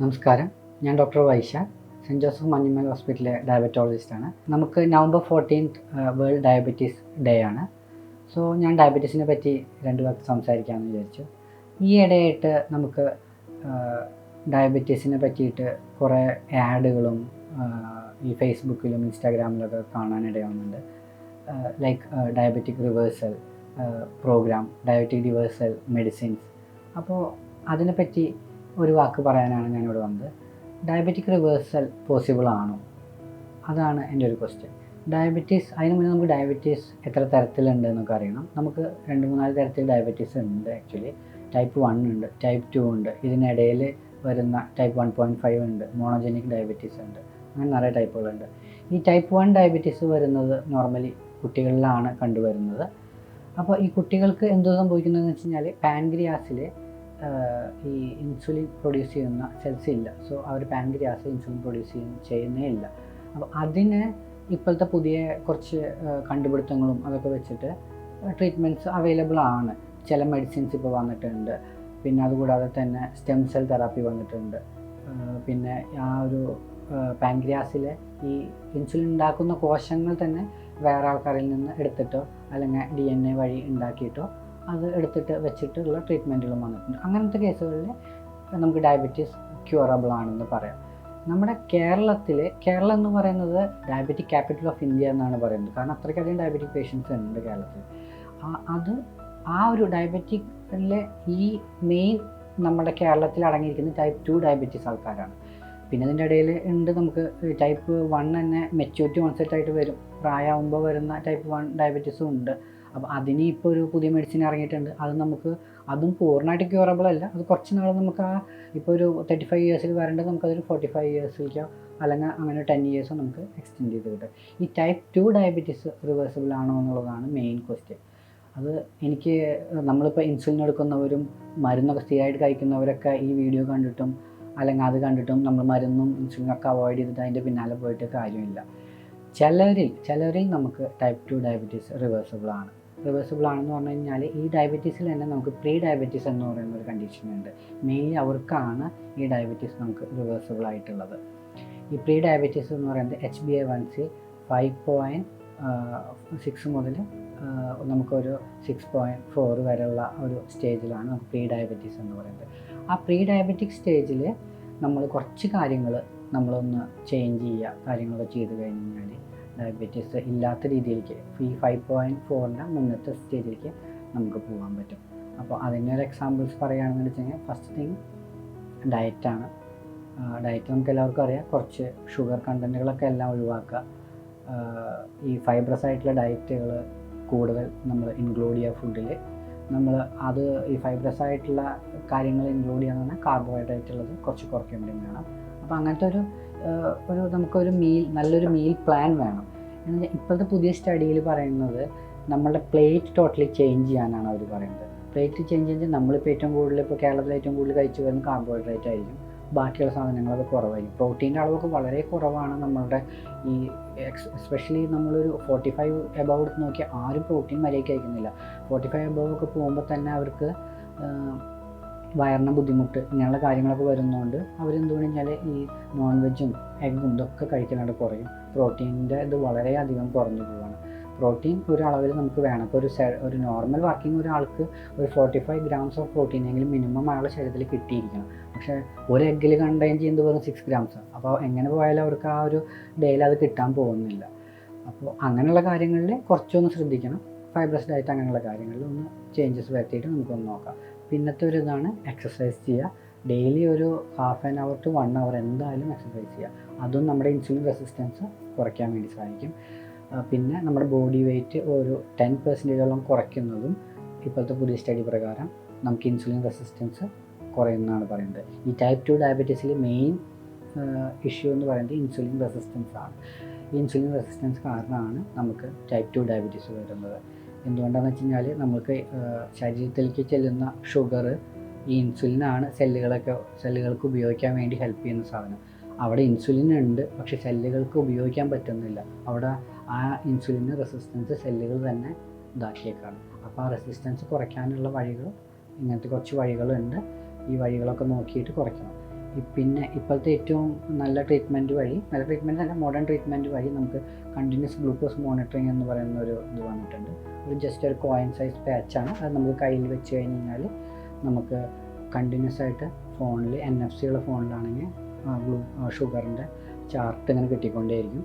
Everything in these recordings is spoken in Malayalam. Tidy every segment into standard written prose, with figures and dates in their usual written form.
നമസ്കാരം, ഞാൻ doctor Vaishakh, Saint Joseph Manjummel ഹോസ്പിറ്റലിലെ ഡയബറ്റോളജിസ്റ്റാണ്. നമുക്ക് November 14th world diabetes day ആണ്. സോ ഞാൻ ഡയബറ്റീസിനെ പറ്റി 2 വാക്ക് സംസാരിക്കാമെന്ന് വിചാരിച്ചു. ഈ ഇടയായിട്ട് നമുക്ക് ഡയബറ്റീസിനെ പറ്റിയിട്ട് കുറേ ആഡുകളും ഈ ഫേസ്ബുക്കിലും ഇൻസ്റ്റാഗ്രാമിലൊക്കെ കാണാനിടയാവുന്നുണ്ട്. Like diabetic reversal program, diabetic reversal medicines. അപ്പോൾ അതിനെപ്പറ്റി ഒരു വാക്ക് പറയാനാണ് ഞാനിവിടെ വന്നത്. ഡയബറ്റിക് റിവേഴ്സൽ പോസിബിൾ ആണോ? അതാണ് എൻ്റെ ഒരു ക്വസ്റ്റ്യൻ. ഡയബറ്റീസ്, അതിന് മുന്നേ നമുക്ക് ഡയബറ്റീസ് എത്ര തരത്തിലുണ്ട് എന്നൊക്കെ അറിയണം. നമുക്ക് 2-3 തരത്തിൽ ഡയബറ്റീസ് ഉണ്ട്. ആക്ച്വലി ടൈപ്പ് 1 ഉണ്ട്, ടൈപ്പ് 2 ഉണ്ട്, ഇതിനിടയിൽ വരുന്ന ടൈപ്പ് 1.5 ഉണ്ട്, മോണോജനിക് ഡയബറ്റീസ് ഉണ്ട്, അങ്ങനെ നിറയെ ടൈപ്പുകളുണ്ട്. ഈ ടൈപ്പ് 1 ഡയബറ്റീസ് വരുന്നത് നോർമലി കുട്ടികളിലാണ് കണ്ടുവരുന്നത്. അപ്പോൾ ഈ കുട്ടികൾക്ക് എന്തോ സംഭവിക്കുന്നതെന്ന് വെച്ച് കഴിഞ്ഞാൽ പാൻക്രിയാസിൽ ഈ ഇൻസുലിൻ പ്രൊഡ്യൂസ് ചെയ്യുന്ന സെൽസ് ഇല്ല. സോ അവർ പാൻക്രിയാസ് ഇൻസുലിൻ പ്രൊഡ്യൂസ് ചെയ്യുന്നേ ഇല്ല. അപ്പോൾ അതിന് ഇപ്പോഴത്തെ പുതിയ കുറച്ച് കണ്ടുപിടുത്തങ്ങളും അതൊക്കെ വെച്ചിട്ട് ട്രീറ്റ്മെൻറ്റ്സ് അവൈലബിൾ ആണ്. ചില മെഡിസിൻസ് ഇപ്പോൾ വന്നിട്ടുണ്ട്. പിന്നെ അതുകൂടാതെ തന്നെ സ്റ്റെം സെൽ തെറാപ്പി വന്നിട്ടുണ്ട്. പിന്നെ ആ ഒരു പാൻക്രിയാസിലെ ഈ ഇൻസുലിൻ ഉണ്ടാക്കുന്ന കോശങ്ങൾ തന്നെ വേറെ ആൾക്കാരിൽ നിന്ന് എടുത്തിട്ടോ അല്ലെങ്കിൽ DNA വഴി ഉണ്ടാക്കിയിട്ടോ അത് എടുത്തിട്ട് വെച്ചിട്ടുള്ള ട്രീറ്റ്മെൻറ്റുകളും വന്നിട്ടുണ്ട്. അങ്ങനത്തെ കേസുകളിൽ നമുക്ക് ഡയബറ്റീസ് ക്യൂറബിൾ ആണെന്ന് പറയാം. നമ്മുടെ കേരളം എന്ന് പറയുന്നത് ഡയബറ്റിക് ക്യാപിറ്റൽ ഓഫ് ഇന്ത്യ എന്നാണ് പറയുന്നത്. കാരണം അത്രയ്ക്കധികം ഡയബറ്റിക് പേഷ്യൻസ് ഉണ്ട് കേരളത്തിൽ. അത് ആ ഒരു ഡയബറ്റിക്കിലെ ഈ മെയിൻ നമ്മുടെ കേരളത്തിൽ അടങ്ങിയിരിക്കുന്ന ടൈപ്പ് 2 ഡയബറ്റീസ് ആൾക്കാരാണ്. പിന്നെ അതിൻ്റെ ഇടയിൽ ഉണ്ട് നമുക്ക് ടൈപ്പ് 1 തന്നെ മെച്യൂരിറ്റി ഓൺസെറ്റായിട്ട് വരും, പ്രായമാകുമ്പോൾ വരുന്ന ടൈപ്പ് 1 ഡയബറ്റീസും ഉണ്ട്. അപ്പോൾ അതിന് ഇപ്പോൾ ഒരു പുതിയ മെഡിസിൻ ഇറങ്ങിയിട്ടുണ്ട്. അതും പൂർണ്ണമായിട്ട് ക്യൂറബിൾ അല്ല. അത് കുറച്ച് നാൾ നമുക്ക് ഇപ്പോൾ ഒരു 35 ഇയേഴ്സിൽ വരേണ്ടത് നമുക്കതൊരു 45 ഇയേഴ്സിലേക്കോ അല്ലെങ്കിൽ അങ്ങനെ 10 ഇയേഴ്സോ നമുക്ക് എക്സ്റ്റെൻഡ് ചെയ്ത് കിട്ടും. ഈ ടൈപ്പ് 2 ഡയബറ്റീസ് റിവേഴ്സിബിൾ ആണോ എന്നുള്ളതാണ് മെയിൻ ക്വസ്റ്റ്യൻ. അത് എനിക്ക് നമ്മളിപ്പോൾ ഇൻസുലിൻ എടുക്കുന്നവരും മരുന്നൊക്കെ സ്ഥിരമായിട്ട് കഴിക്കുന്നവരൊക്കെ ഈ വീഡിയോ കണ്ടിട്ടും അല്ലെങ്കിൽ അത് കണ്ടിട്ടും നമ്മൾ മരുന്നും ഇൻസുലിനൊക്കെ അവോയ്ഡ് ചെയ്തിട്ട് അതിൻ്റെ പിന്നാലെ പോയിട്ട് കാര്യമില്ല. ചിലരിൽ നമുക്ക് ടൈപ്പ് 2 ഡയബറ്റീസ് റിവേഴ്സിബിൾ ആണെന്ന് പറഞ്ഞു കഴിഞ്ഞാൽ ഈ ഡയബറ്റീസിൽ തന്നെ നമുക്ക് പ്രീ ഡയബറ്റീസ് എന്ന് പറയുന്ന ഒരു കണ്ടീഷനുണ്ട്. മെയിൻലി അവർക്കാണ് ഈ ഡയബറ്റീസ് നമുക്ക് റിവേഴ്സിബിൾ ആയിട്ടുള്ളത്. ഈ പ്രീ ഡയബറ്റീസ് എന്ന് പറയുന്നത് HbA1c 5.6 മുതൽ നമുക്കൊരു 6.4 വരെയുള്ള ഒരു സ്റ്റേജിലാണ് നമുക്ക് പ്രീ ഡയബറ്റീസ് എന്ന് പറയുന്നത്. ആ പ്രീ ഡയബറ്റിക് സ്റ്റേജിൽ നമ്മൾ കുറച്ച് കാര്യങ്ങൾ നമ്മളൊന്ന് ചേഞ്ച് ചെയ്യുക, കാര്യങ്ങളൊക്കെ ചെയ്ത് കഴിഞ്ഞാൽ ഡയബറ്റീസ് ഇല്ലാത്ത രീതിയിലേക്ക് ഈ 5.4ൻ്റെ മുന്നത്തെ സ്റ്റേജിലേക്ക് നമുക്ക് പോകാൻ പറ്റും. അപ്പോൾ അതിനൊരു എക്സാമ്പിൾസ് പറയുകയാണെന്ന് വെച്ച് കഴിഞ്ഞാൽ ഫസ്റ്റ് തിങ് ഡയറ്റാണ്. ഡയറ്റ് നമുക്ക് എല്ലാവർക്കും അറിയാം. കുറച്ച് ഷുഗർ കണ്ടൻറ്റുകളൊക്കെ എല്ലാം ഒഴിവാക്കുക. ഈ ഫൈബ്രസ് ആയിട്ടുള്ള ഡയറ്റുകൾ കൂടുതൽ നമ്മൾ ഇൻക്ലൂഡ് ചെയ്യുക ഫുഡിൽ. നമ്മൾ അത് ഈ ഫൈബ്രസ് ആയിട്ടുള്ള കാര്യങ്ങൾ ഇൻക്ലൂഡ് ചെയ്യാന്ന് പറഞ്ഞാൽ കാർബോഹൈഡ്രേറ്റ് ഉള്ളത് കുറച്ച് കുറയ്ക്കാൻ വേണ്ടി വേണം. അപ്പോൾ അങ്ങനത്തെ ഒരു നമുക്കൊരു നല്ലൊരു മീൽ പ്ലാൻ വേണം. എന്നാൽ ഇപ്പോഴത്തെ പുതിയ സ്റ്റഡിയിൽ പറയുന്നത് നമ്മളുടെ പ്ലേറ്റ് ടോട്ടലി ചേഞ്ച് ചെയ്യാനാണ് അവർ പറയുന്നത്. പ്ലേറ്റ് ചേഞ്ച് ചെയ്താൽ നമ്മളിപ്പോൾ ഏറ്റവും കൂടുതൽ ഇപ്പോൾ കേരളത്തിൽ ഏറ്റവും കൂടുതൽ കഴിച്ചു വരുന്ന കാർബോഹൈഡ്രേറ്റ് ആയിരിക്കും. ബാക്കിയുള്ള സാധനങ്ങളൊക്കെ കുറവായിരിക്കും. പ്രോട്ടീൻ്റെ അളവൊക്കെ വളരെ കുറവാണ് നമ്മളുടെ ഈ എസ്പെഷ്യലി നമ്മളൊരു 45 എബവ് എടുത്ത് നോക്കിയാൽ ആരും പ്രോട്ടീൻ മര്യാദയ്ക്ക് കഴിക്കുന്നില്ല. 45 എബവ് ഒക്കെ പോകുമ്പോൾ തന്നെ അവർക്ക് വയറിന് ബുദ്ധിമുട്ട് ഇങ്ങനെയുള്ള കാര്യങ്ങളൊക്കെ വരുന്നതുകൊണ്ട് അവരെന്ത് കഴിഞ്ഞാൽ ഈ നോൺ വെജും എഗ്ഗും ഇതൊക്കെ കഴിക്കാനായിട്ട് കുറയും. പ്രോട്ടീൻ്റെ ഇത് വളരെയധികം കുറഞ്ഞു പോവുകയാണ്. പ്രോട്ടീൻ ഒരു അളവിൽ നമുക്ക് വേണം. ഇപ്പോൾ ഒരു നോർമൽ വർക്കിംഗ് ഒരാൾക്ക് ഒരു 45 grams ഓഫ് പ്രോട്ടീൻ എങ്കിലും മിനിമം അയാളുടെ ശരീരത്തിൽ കിട്ടിയിരിക്കണം. പക്ഷേ ഒരു എഗ്ഗിൽ കണ്ടെയ്ൻ ചെയ്യുന്നത് വെറും 6 grams. അപ്പോൾ എങ്ങനെ പോയാലും അവർക്ക് ആ ഒരു ഡേയിൽ അത് കിട്ടാൻ പോകുന്നില്ല. അപ്പോൾ അങ്ങനെയുള്ള കാര്യങ്ങളിൽ കുറച്ചൊന്ന് ശ്രദ്ധിക്കണം. ഫൈബ്രസ് ഡയറ്റ് അങ്ങനെയുള്ള കാര്യങ്ങളിൽ ഒന്ന് ചേഞ്ചസ് വരുത്തിയിട്ട് നമുക്കൊന്ന് നോക്കാം. പിന്നത്തെ ഒരു ഇതാണ് എക്സസൈസ് ചെയ്യുക. ഡെയിലി ഒരു ½ an hour to 1 hour എന്തായാലും എക്സസൈസ് ചെയ്യുക. അതും നമ്മുടെ ഇൻസുലിൻ റെസിസ്റ്റൻസ് കുറയ്ക്കാൻ വേണ്ടി സഹായിക്കും. പിന്നെ നമ്മുടെ ബോഡി വെയ്റ്റ് ഒരു 10% കുറയ്ക്കുന്നതും ഇപ്പോഴത്തെ പുതിയ സ്റ്റഡി പ്രകാരം നമുക്ക് ഇൻസുലിൻ റെസിസ്റ്റൻസ് കുറയുന്നതാണ് പറയുന്നത്. ഈ ടൈപ്പ് 2 ഡയബറ്റീസിൽ മെയിൻ ഇഷ്യൂ എന്ന് പറയുന്നത് ഇൻസുലിൻ റെസിസ്റ്റൻസ് ആണ്. ഈ ഇൻസുലിൻ റെസിസ്റ്റൻസ് കാരണമാണ് നമുക്ക് ടൈപ്പ് 2 ഡയബറ്റീസ് വരുന്നത്. എന്തുകൊണ്ടാണെന്ന് വെച്ച് കഴിഞ്ഞാൽ നമുക്ക് ശരീരത്തിലേക്ക് ചെല്ലുന്ന ഷുഗർ ഈ ഇൻസുലിനാണ് സെല്ലുകൾക്ക് ഉപയോഗിക്കാൻ വേണ്ടി ഹെൽപ്പ് ചെയ്യുന്ന സാധനം. അവിടെ ഇൻസുലിൻ ഉണ്ട്, പക്ഷേ സെല്ലുകൾക്ക് ഉപയോഗിക്കാൻ പറ്റുന്നില്ല. അവിടെ ആ ഇൻസുലിന് റെസിസ്റ്റൻസ് സെല്ലുകൾ തന്നെ ഇതാക്കിയേക്കാണ്. അപ്പോൾ ആ റെസിസ്റ്റൻസ് കുറയ്ക്കാനുള്ള വഴികൾ ഇങ്ങനത്തെ കുറച്ച് വഴികളുണ്ട്. ഈ വഴികളൊക്കെ നോക്കിയിട്ട് കുറയ്ക്കണം. പിന്നെ ഇപ്പോഴത്തെ ഏറ്റവും നല്ല ട്രീറ്റ്മെൻറ്റ് അല്ല മോഡേൺ ട്രീറ്റ്മെൻറ്റ് വഴി നമുക്ക് കണ്ടിന്യൂസ് ഗ്ലൂക്കോസ് മോണിറ്ററിങ് എന്ന് പറയുന്ന ഒരു ഇത് വന്നിട്ടുണ്ട്. ജസ്റ്റ് ഒരു കോയിൻ സൈസ് പാച്ചാണ്. അത് നമുക്ക് കയ്യിൽ വെച്ച് കഴിഞ്ഞ് കഴിഞ്ഞാൽ നമുക്ക് കണ്ടിന്യൂസ് ആയിട്ട് ഫോണിൽ NFC ഉള്ള ഫോണിലാണെങ്കിൽ ഷുഗറിൻ്റെ ചാർട്ട് ഇങ്ങനെ കിട്ടിക്കൊണ്ടേയിരിക്കും.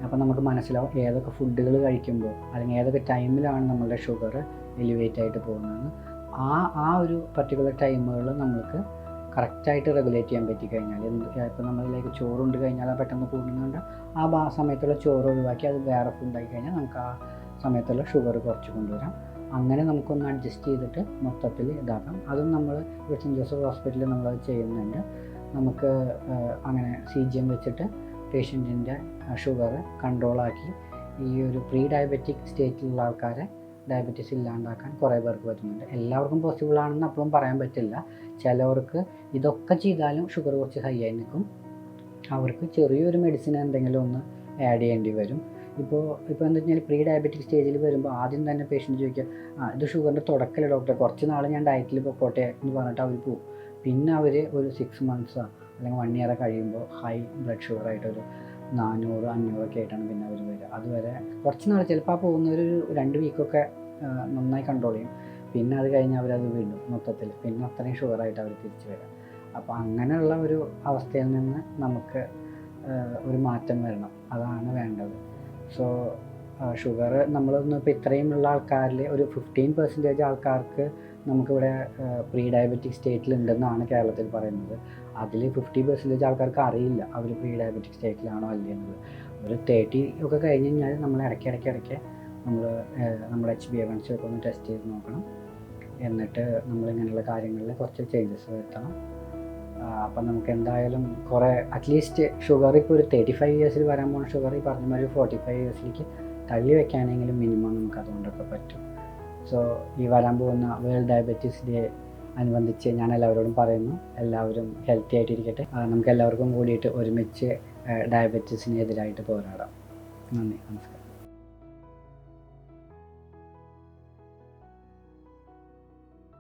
അപ്പോൾ നമുക്ക് മനസ്സിലാവും ഏതൊക്കെ ഫുഡുകൾ കഴിക്കുമ്പോൾ അല്ലെങ്കിൽ ഏതൊക്കെ ടൈമിലാണ് നമ്മളുടെ ഷുഗർ എലിവേറ്റ് ആയിട്ട് പോകുന്നതെന്ന്. ആ ഒരു പർട്ടിക്കുലർ ടൈമുകൾ നമുക്ക് കറക്റ്റായിട്ട് റെഗുലേറ്റ് ചെയ്യാൻ പറ്റിക്കഴിഞ്ഞാൽ, ഇപ്പോൾ നമ്മളിലേക്ക് ചോറുണ്ട് കഴിഞ്ഞാൽ പെട്ടെന്ന് കൂടുന്നുണ്ട്, ആ സമയത്തുള്ള ചോറ് ഒഴിവാക്കി അത് വേറെ ഫുഡായി കഴിഞ്ഞാൽ നമുക്ക് ആ സമയത്തുള്ള ഷുഗർ കുറച്ച് കൊണ്ടുവരാം. അങ്ങനെ നമുക്കൊന്ന് അഡ്ജസ്റ്റ് ചെയ്തിട്ട് മൊത്തത്തിൽ ഇതാക്കാം. അതും നമ്മൾ സെൻറ്റ് ജോസഫ് ഹോസ്പിറ്റലിൽ നമ്മളത് ചെയ്യുന്നുണ്ട്. നമുക്ക് അങ്ങനെ CGM വെച്ചിട്ട് പേഷ്യൻറ്റിൻ്റെ ഷുഗർ കൺട്രോളാക്കി ഈ ഒരു പ്രീ ഡയബറ്റിക് സ്റ്റേറ്റിലുള്ള ആൾക്കാരെ ഡയബറ്റീസ് ഇല്ലാണ്ടാക്കാൻ കുറേ പേർക്ക് പറ്റുന്നുണ്ട്. എല്ലാവർക്കും പോസിബിൾ ആണെന്ന് അപ്പോഴും പറയാൻ പറ്റില്ല. ചിലവർക്ക് ഇതൊക്കെ ചെയ്താലും ഷുഗർ കുറച്ച് ഹൈ ആയി നിൽക്കും. അവർക്ക് ചെറിയൊരു മെഡിസിൻ എന്തെങ്കിലും ഒന്ന് ആഡ് ചെയ്യേണ്ടി വരും. ഇപ്പോൾ എന്താ വെച്ചാൽ പ്രീ ഡയബറ്റിക് സ്റ്റേജിൽ വരുമ്പോൾ ആദ്യം തന്നെ പേഷ്യൻ്റ് ചോദിക്കുക, ഇത് ഷുഗറിൻ്റെ തുടക്കമല്ലേ ഡോക്ടറെ, കുറച്ച് നാൾ ഞാൻ ഡയറ്റിൽ പൊക്കോട്ടെ എന്ന് പറഞ്ഞിട്ട് അവർ പോകും. പിന്നെ അവർ ഒരു 6 months അല്ലെങ്കിൽ 1 year കഴിയുമ്പോൾ ഹൈ ബ്ലഡ് ഷുഗറായിട്ടൊരു 400-500 ഒക്കെ ആയിട്ടാണ് പിന്നെ അവർ വരിക. അതുവരെ കുറച്ച് നാൾ ചിലപ്പോൾ ആ പോകുന്നവർ 2 വീക്കൊക്കെ നന്നായി കൺട്രോൾ ചെയ്യും. പിന്നെ അത് കഴിഞ്ഞ് അവരത് വീണ്ടും മൊത്തത്തിൽ പിന്നെ അത്രയും ഷുഗറായിട്ട് അവർ തിരിച്ചു വരാം. അപ്പോൾ അങ്ങനെയുള്ള ഒരു അവസ്ഥയിൽ നിന്ന് നമുക്ക് ഒരു മാറ്റം വരണം, അതാണ് വേണ്ടത്. സോ ഷുഗർ നമ്മളൊന്നും ഇപ്പോൾ ഇത്രയും ഉള്ള ആൾക്കാരിൽ ഒരു 15% ആൾക്കാർക്ക് നമുക്കിവിടെ പ്രീ ഡയബറ്റിക് സ്റ്റേറ്റിലുണ്ടെന്നാണ് കേരളത്തിൽ പറയുന്നത്. അതിൽ 50% ആൾക്കാർക്ക് അറിയില്ല അവർ പ്രീ ഡയബറ്റിക് സ്റ്റേറ്റിലാണോ അല്ലേ എന്നത്. ഒരു 30 ഒക്കെ കഴിഞ്ഞ് കഴിഞ്ഞാൽ നമ്മൾ ഇടയ്ക്ക് നമ്മൾ HbA1c ഒക്കെ ഒന്ന് ടെസ്റ്റ് ചെയ്ത് നോക്കണം. എന്നിട്ട് നമ്മളിങ്ങനെയുള്ള കാര്യങ്ങളിൽ കുറച്ച് ചേഞ്ചസ് വരുത്തണം. അപ്പം നമുക്ക് എന്തായാലും കുറേ അറ്റ്ലീസ്റ്റ് ഷുഗർ ഇപ്പോൾ ഒരു 35 years വരാൻ പോകുന്ന ഷുഗർ ഈ പറഞ്ഞ മാതിരി 45 years തള്ളി വയ്ക്കാനെങ്കിലും മിനിമം നമുക്ക് അതുകൊണ്ടൊക്കെ പറ്റും. സോ ഈ വരാൻ പോകുന്ന വേൾഡ് ഡയബറ്റീസ് ഡേ അനുബന്ധിച്ച് ഞാൻ എല്ലാവരോടും പറയുന്നു, എല്ലാവരും ഹെൽത്തി ആയിട്ടിരിക്കട്ടെ. നമുക്ക് എല്ലാവർക്കും കൂടിയിട്ട് ഒരുമിച്ച് ഡയബറ്റീസിനെതിരായിട്ട് പോരാടാം. നന്ദി, നമസ്കാരം.